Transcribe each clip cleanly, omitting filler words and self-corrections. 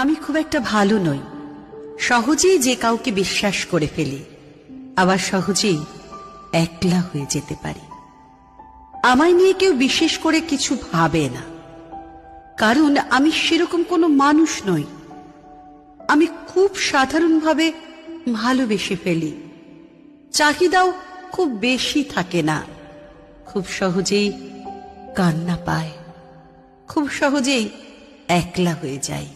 আমি খুব একটা ভালো নই, সহজেই যে কাউকে বিশ্বাস করে ফেলি, আবার সহজেই একলা হয়ে যেতে পারি। আমায় নিয়ে কেউ বিশেষ করে কিছু ভাবে না, কারণ আমি সেরকম কোনো মানুষ নই। আমি খুব সাধারণভাবে ভালোবেসে ফেলি, চাহিদাও খুব বেশি থাকে না, খুব সহজেই কান্না পায়, খুব সহজেই একলা হয়ে যায়।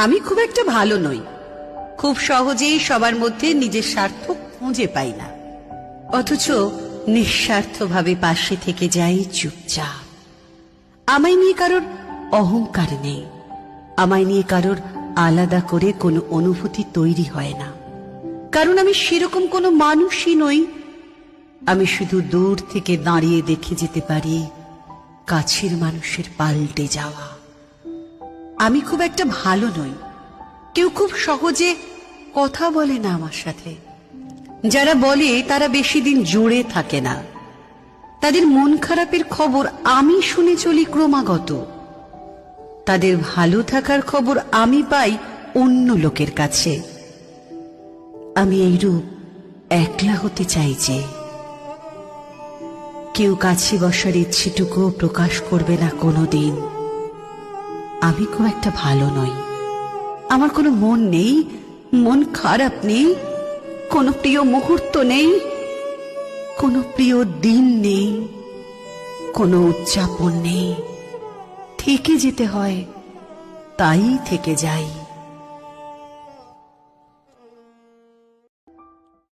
আমি খুব একটা ভালো নই, খুব সহজেই সবার মধ্যে নিজের স্বার্থ খুঁজে পাই না, অথচ নিঃস্বার্থভাবে পাশে থেকে যাই চুপচাপ। আমায় নিয়ে কারোর অহংকার নেই, আমায় নিয়ে কারোর আলাদা করে কোনো অনুভূতি তৈরি হয় না, কারণ আমি সেরকম কোনো মানুষই নই। আমি শুধু দূর থেকে দাঁড়িয়ে দেখে যেতে পারি কাছের মানুষের পাল্টে যাওয়া। আমি খুব একটা ভালো নই, কেউ খুব সহজে কথা বলে না আমার সাথে। যারা বলে তারা বেশি দিন জুড়ে থাকে না, তাদের মন খারাপের খবর আমি শুনে চলি ক্রমাগত, তাদের ভালো থাকার খবর আমি পাই অন্য লোকের কাছে। আমি এইরূপ একলা হতে চাই যে কেউ কাছে বসার ইচ্ছেটুকু প্রকাশ করবে না কোনোদিন। আমি খুব একটা ভালো নই, আমার কোনো মন নেই, মন খারাপ নেই, কোনো প্রিয় মুহূর্ত নেই, কোনো প্রিয় দিন নেই, কোনো উদযাপন নেই। থেকে যেতে হয়, তাই থেকে যাই।